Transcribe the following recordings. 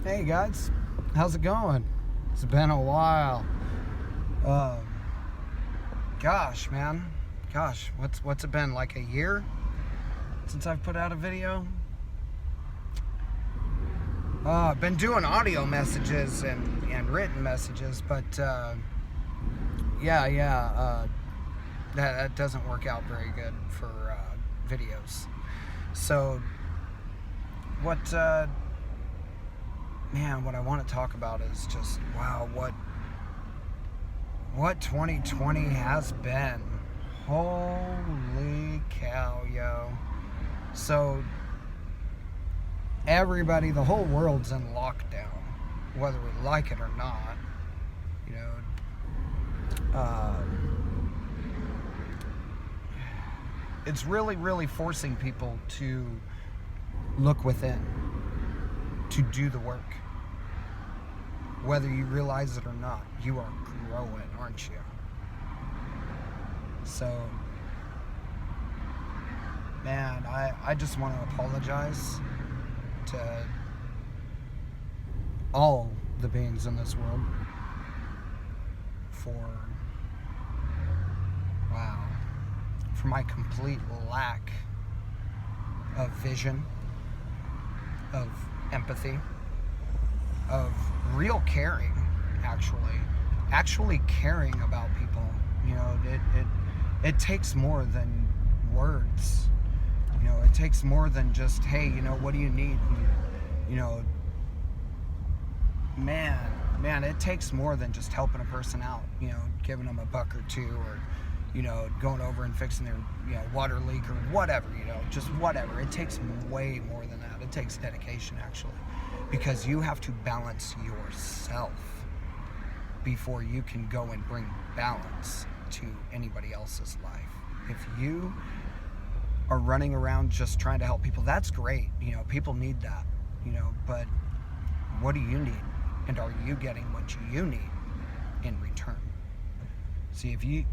Hey guys, how's it going? It's been a while. Gosh, man, what's it been, like a year since I've put out a video? I've been doing audio messages and written messages, but that doesn't work out very good for videos. So what I want to talk about is just, wow, what 2020 has been. Holy cow, yo. So everybody, the whole world's in lockdown, whether we like it or not. You know, it's really forcing people to look within, to do the work. Whether you realize it or not, you are growing, aren't you? So, man, I just want to apologize to all the beings in this world for my complete lack of vision, of empathy, of real caring, actually caring about people. You know, it takes more than words. You know, it takes more than just, hey, you know, what do you need? And, you know, man, it takes more than just helping a person out, you know, giving them a buck or two, or, you know, going over and fixing their, you know, water leak or whatever, you know, just whatever. It takes way more than that. It takes dedication, actually, because you have to balance yourself before you can go and bring balance to anybody else's life. If you are running around just trying to help people, that's great. You know, people need that, you know, but what do you need? And are you getting what you need in return? See, if you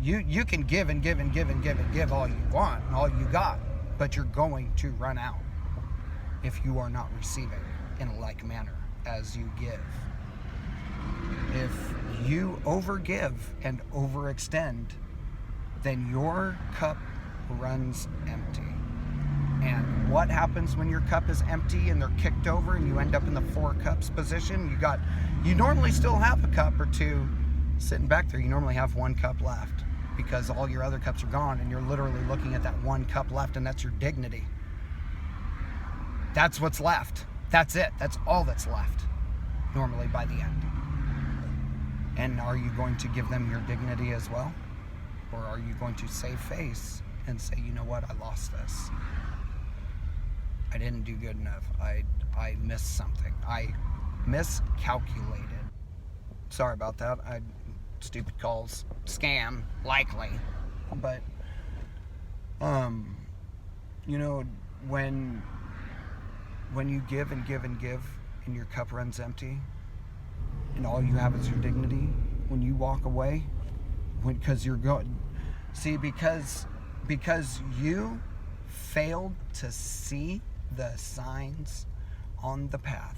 can give and give and give and give and give all you want and all you got, but you're going to run out if you are not receiving in a like manner as you give. If you overgive and overextend, then your cup runs empty. And what happens when your cup is empty and they're kicked over and you end up in the 4 cups position? You normally still have a cup or two sitting back there. You normally have 1 cup left because all your other cups are gone, and you're literally looking at that 1 cup left, and that's your dignity. That's what's left. That's it. That's all that's left normally by the end. And are you going to give them your dignity as well? Or are you going to save face and say, you know what, I lost this. I didn't do good enough. I missed something. I miscalculated. Sorry about that. Stupid calls. Scam, likely. But, you know, when you give and give and give and your cup runs empty and all you have is your dignity, when you walk away, because you failed to see the signs on the path.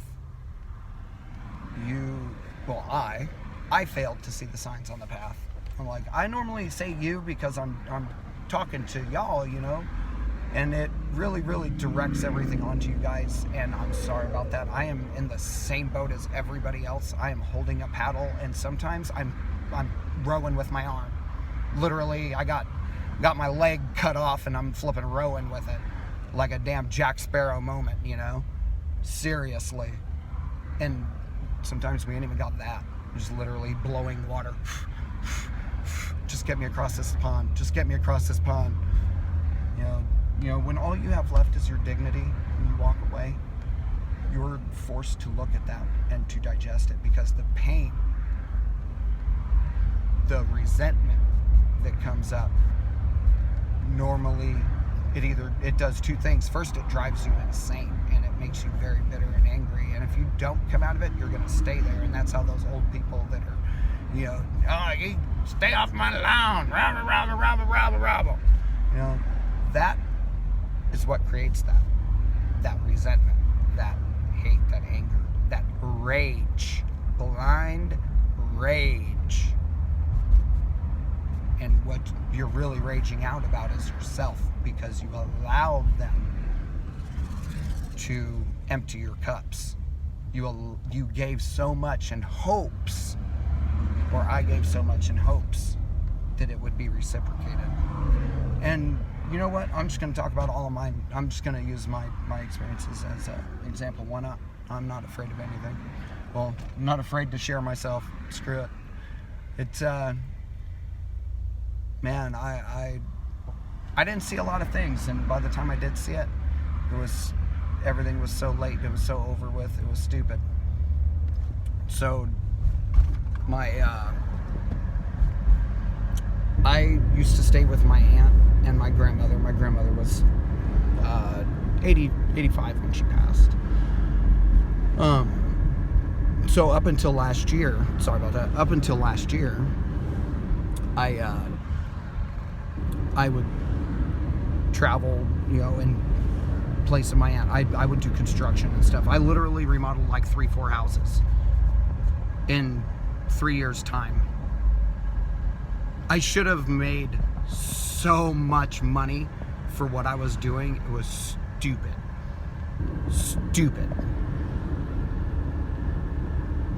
I failed to see the signs on the path. I'm like, I normally say you because I'm talking to y'all, you know, and it really directs everything onto you guys, and I'm sorry about that. I am in the same boat as everybody else. I am holding a paddle, and sometimes I'm rowing with my arm. Literally, I got my leg cut off and I'm flipping rowing with it like a damn Jack Sparrow moment, you know? Seriously. And sometimes we ain't even got that. Just literally blowing water. Just get me across this pond. Just get me across this pond. You know, when all you have left is your dignity and you walk away, you're forced to look at that and to digest it, because the pain, the resentment that comes up, normally it does 2 things. First, it drives you insane and it makes you very bitter and angry, and if you don't come out of it, you're going to stay there. And that's how those old people that are, you know, oh, you stay off my lawn, rabble. You know, that is what creates that resentment, that hate, that anger, that rage. Blind rage. And what you're really raging out about is yourself, because you allowed them to empty your cups. You gave so much in hopes, or I gave so much in hopes that it would be reciprocated. And you know what? I'm just going to talk about all of mine. I'm just going to use my experiences as an example. Why not? I'm not afraid of anything. Well, I'm not afraid to share myself. Screw it. It's, man, I didn't see a lot of things, and by the time I did see it, everything was so late, it was so over with, it was stupid. So, I used to stay with my aunt and my grandmother. My grandmother was 85 when she passed. So up until last year, I would travel, in place of my aunt. I would do construction and stuff. I literally remodeled like 3-4 houses in 3 years' time. I should have made so much money for what I was doing. It was stupid.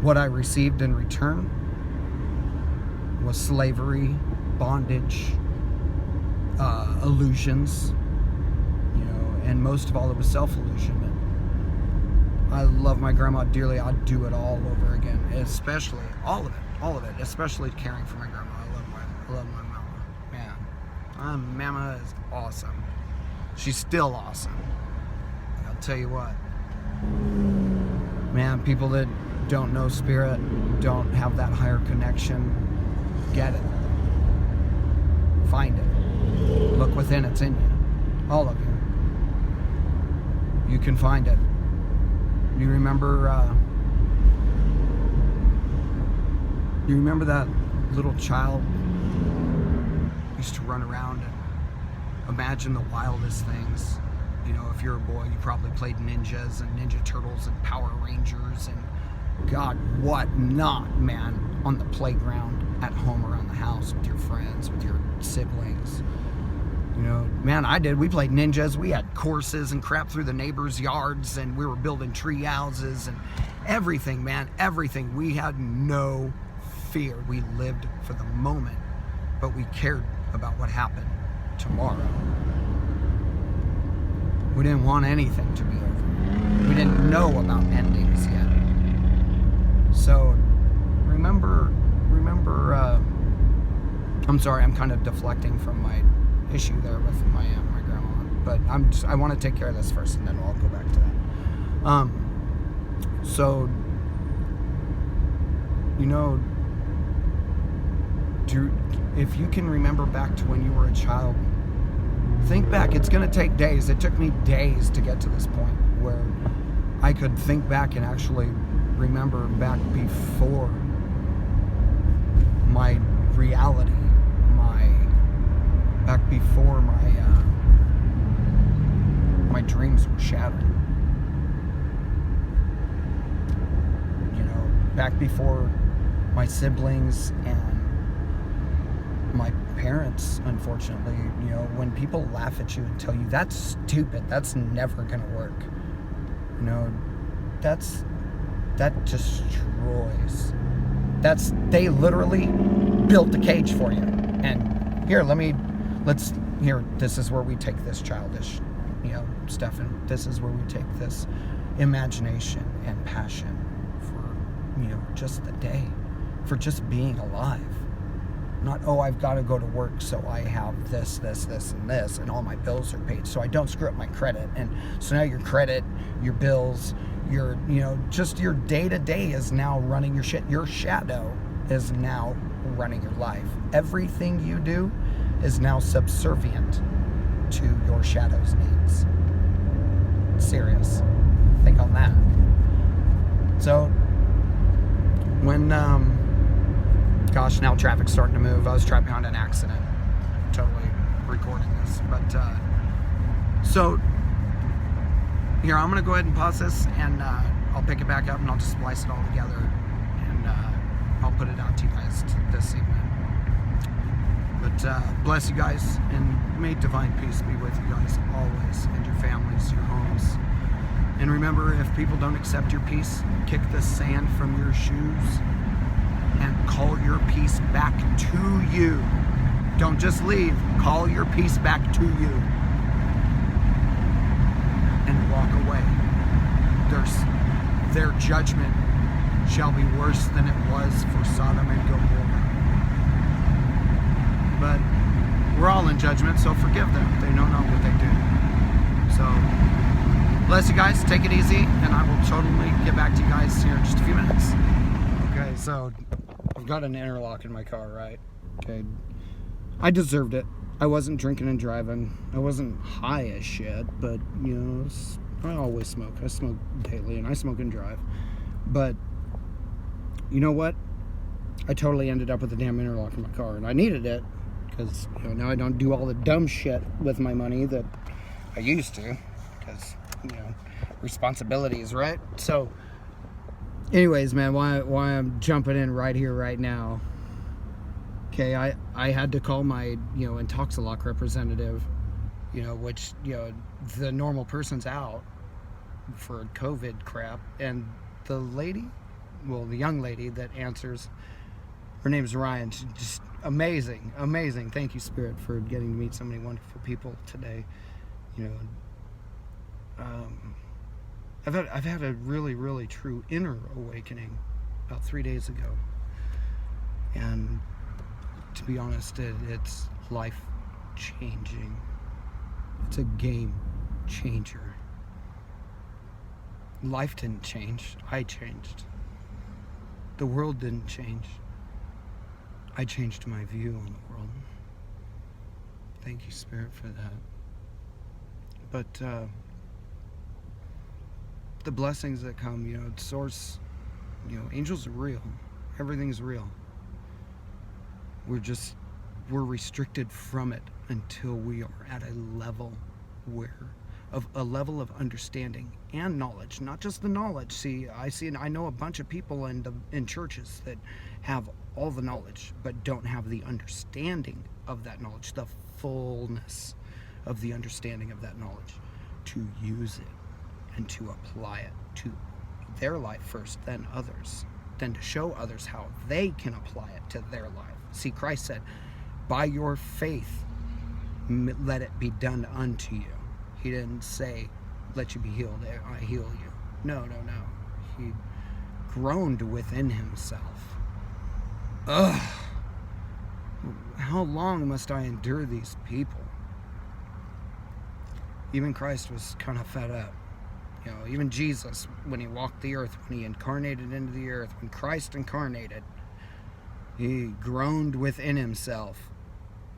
What I received in return was slavery, bondage, illusions, and most of all, it was self-illusionment. I love my grandma dearly. I'd do it all over again, especially all of it, especially caring for my grandma. I love my mama. Man, mama is awesome. She's still awesome. I'll tell you what, man, people that don't know spirit, don't have that higher connection, get it. Find it. Look within, it's in you. All of you. You can find it. You remember that little child used to run around and imagine the wildest things. If you're a boy, you probably played ninjas and Ninja Turtles and Power Rangers and God, what not, man, on the playground, at home, around the house, with your friends, with your siblings. Man, I did. We played ninjas. We had courses and crap through the neighbors' yards, and we were building tree houses and everything, man, everything. We had no fear. We lived for the moment, but we cared about what happened tomorrow. We didn't want anything to be over. We didn't know about endings yet. So, remember, I'm sorry, I'm kind of deflecting from my issue there with my aunt and my grandma, but I want to take care of this first, and then I'll go back to that. So, if you can remember back to when you were a child, think back. It's going to take days. It took me days to get to this point where I could think back and actually remember back before my reality, back before my dreams were shattered. Back before my siblings and my parents, unfortunately, when people laugh at you and tell you that's stupid, that's never gonna work, that destroys. They literally built the cage for you, and this is where we take this childish, stuff, and this is where we take this imagination and passion for, just the day, for just being alive. Not, I've got to go to work so I have this, and this, and all my bills are paid, so I don't screw up my credit. And so now your credit, your bills, just your day-to-day is now running your shit. Your shadow is now running your life. Everything you do is now subservient to your shadow's needs. Serious. Think on that. So, when, gosh, now traffic's starting to move. I was trapped behind an accident. Totally recording this. But, so, here, I'm going to go ahead and pause this, and I'll I'll pick it back up and I'll just splice it all together, and I'll put it out to you guys this evening. But bless you guys, and may divine peace be with you guys always, and your families, your homes. And remember, if people don't accept your peace, kick the sand from your shoes and call your peace back to you. Don't just leave, call your peace back to you. And walk away. Their judgment shall be worse than it was for Sodom and Gomorrah. But we're all in judgment, so forgive them. They don't know what they do. So, bless you guys. Take it easy, and I will totally get back to you guys here in just a few minutes. Okay, so I've got an interlock in my car, right? Okay. I deserved it. I wasn't drinking and driving. I wasn't high as shit, but, you know, I always smoke. I smoke daily, and I smoke and drive. But, you know what? I totally ended up with a damn interlock in my car, and I needed it, because, you know, now I don't do all the dumb shit with my money that I used to, because, you know, responsibilities, right? So, anyways, man, why I'm jumping in right here, right now. Okay, I had to call my, you know, Intoxilock representative, you know, which, you know, the normal person's out for COVID crap, and the lady, well, the young lady that answers, her name's Ryan. She's just amazing. Thank you, Spirit, for getting to meet so many wonderful people today. You know, I've had a really, really true inner awakening about 3 days ago, and to be honest, it's life changing. It's a game changer. Life didn't change. I changed. The world didn't change. I changed my view on the world. Thank you, Spirit, for that. But the blessings that come, you know, source, you know, angels are real. Everything's real. We're restricted from it until we are at a level of understanding and knowledge, not just the knowledge. I know a bunch of people in churches that have all the knowledge, but don't have the understanding of that knowledge, the fullness of the understanding of that knowledge, to use it and to apply it to their life first, then others, then to show others how they can apply it to their life. See, Christ said, by your faith, let it be done unto you. He didn't say, let you be healed, I heal you. No. He groaned within himself. Ugh. How long must I endure these people? Even Christ was kind of fed up. You know, even Jesus, when he walked the earth, when he incarnated into the earth, when Christ incarnated, he groaned within himself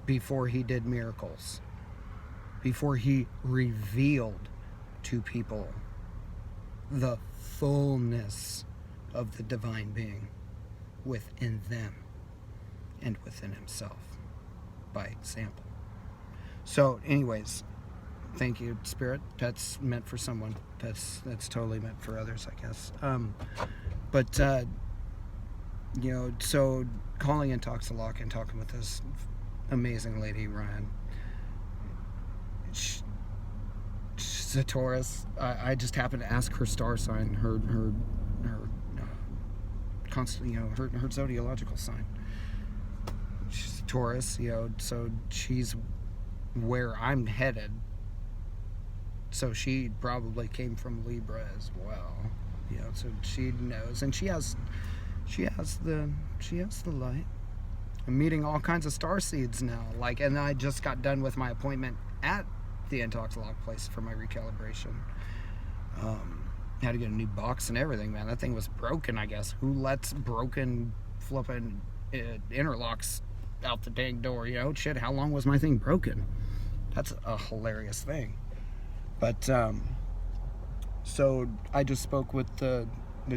before he did miracles, before he revealed to people the fullness of the divine being within them and within himself by example. So anyways, thank you, Spirit. That's meant for someone. That's totally meant for others, I guess. You know, so calling Intoxilock and talking with this amazing lady, Ryan. She's a Taurus. I just happened to ask her star sign, her constant, you know, her zodiological sign. She's a Taurus, you know, so she's where I'm headed. So she probably came from Libra as well, you know. So she knows, and she has the light. I'm meeting all kinds of star seeds now. And I just got done with my appointment at the Intoxilock place for my recalibration. Had to get a new box and everything, man. That thing was broken, I guess. Who lets broken flipping interlocks out the dang door? You know, shit. How long was my thing broken? That's a hilarious thing. But so I just spoke with the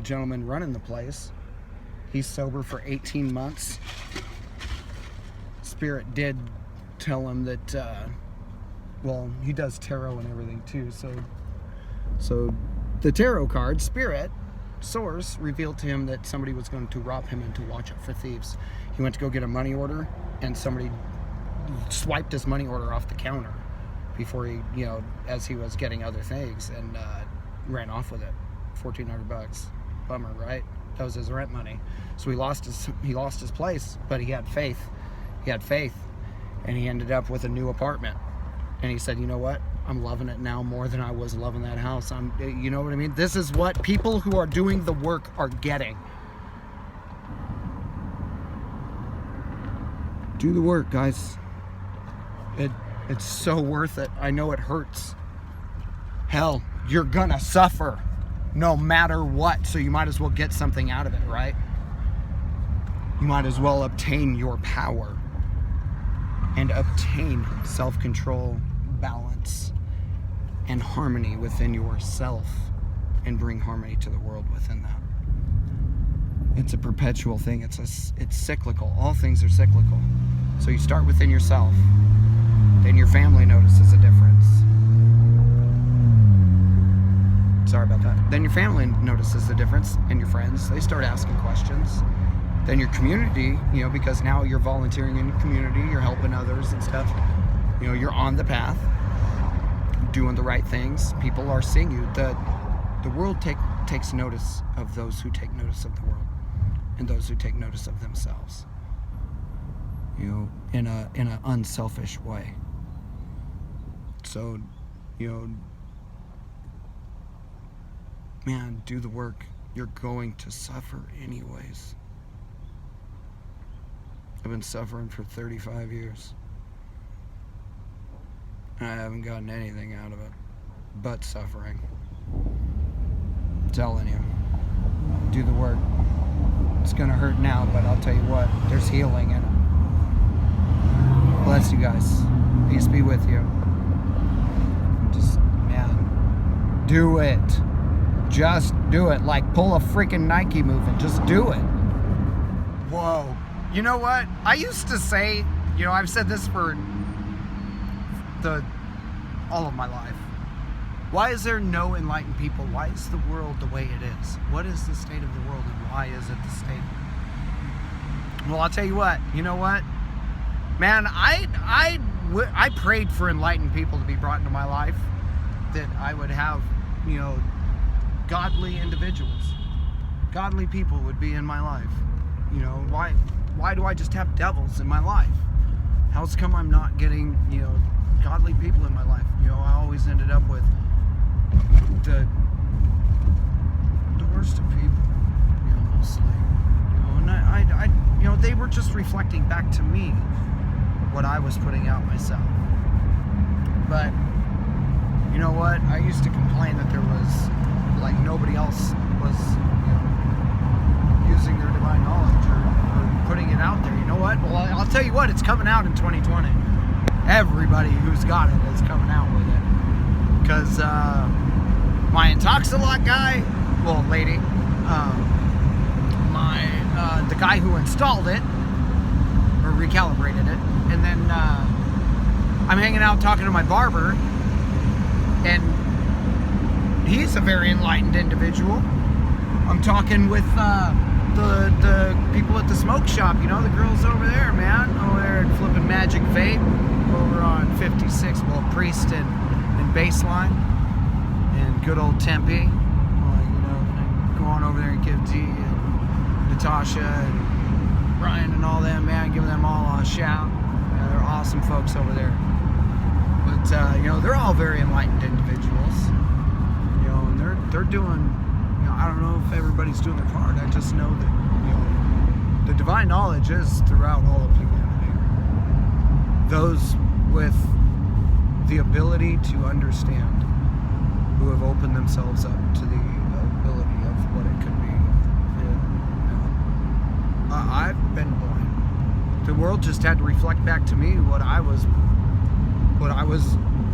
gentleman running the place. He's sober for 18 months. Spirit did tell him that, well, he does tarot and everything too. So the tarot card, Spirit source revealed to him that somebody was going to rob him and to watch out for thieves. He went to go get a money order, and somebody swiped his money order off the counter before he, as he was getting other things, and ran off with it. $1,400. Bummer, right? That was his rent money. So he lost his place, but he had faith. And he ended up with a new apartment. And he said, you know what? I'm loving it now more than I was loving that house. You know what I mean? This is what people who are doing the work are getting. Do the work, guys. It's so worth it. I know it hurts. Hell, you're gonna suffer no matter what, so you might as well get something out of it, right? You might as well obtain your power and obtain self-control, balance, and harmony within yourself, and bring harmony to the world within that. It's a perpetual thing. It's cyclical. All things are cyclical. So you start within yourself, then your family notices a difference. Sorry about that. Then your family notices the difference, and your friends, they start asking questions. Then your community, because now you're volunteering in your community, you're helping others and stuff. You're on the path, doing the right things. People are seeing you. The world takes notice of those who take notice of the world, and those who take notice of themselves. In an unselfish way. So, man, do the work. You're going to suffer anyways. I've been suffering for 35 years. And I haven't gotten anything out of it but suffering. I'm telling you. Do the work. It's gonna hurt now, but I'll tell you what, there's healing in it. Bless you guys. Peace be with you. Just, man, do it. Just do it. Like, pull a freaking Nike move and just do it. Whoa. You know what? I used to say, I've said this for all of my life. Why is there no enlightened people? Why is the world the way it is? What is the state of the world, and why is it the state? Well, I'll tell you what. You know what? Man, I prayed for enlightened people to be brought into my life, that I would have, godly individuals. Godly people would be in my life. Why do I just have devils in my life? How's come I'm not getting, godly people in my life? I always ended up with the worst of people, mostly. And I they were just reflecting back to me what I was putting out myself. But you know what? I used to complain that there was, nobody else was, using their divine knowledge or putting it out there. You know what? Well, I'll tell you what, it's coming out in 2020. Everybody who's got it is coming out with it. Because my Intoxilot guy, well, lady, the guy who installed it, or recalibrated it, and then I'm hanging out talking to my barber, and he's a very enlightened individual. I'm talking with the people at the smoke shop, the girls over there, man, over there flipping Magic Vape over on 56, Priest and Baseline, and good old Tempe. Go on over there and give D and Natasha and Brian and all them, man, give them all a shout. Yeah, they're awesome folks over there. But they're all very enlightened individuals. And they're doing. I don't know if everybody's doing their part. I just know that the divine knowledge is throughout all of humanity. Those with the ability to understand, who have opened themselves up to the ability of what it could be. I've been blind. The world just had to reflect back to me what I was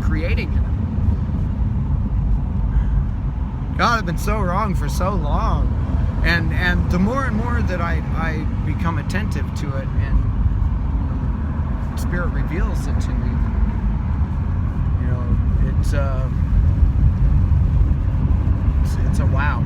creating in it. God, I've been so wrong for so long, and the more and more that I become attentive to it, and Spirit reveals it to me, it's a wow.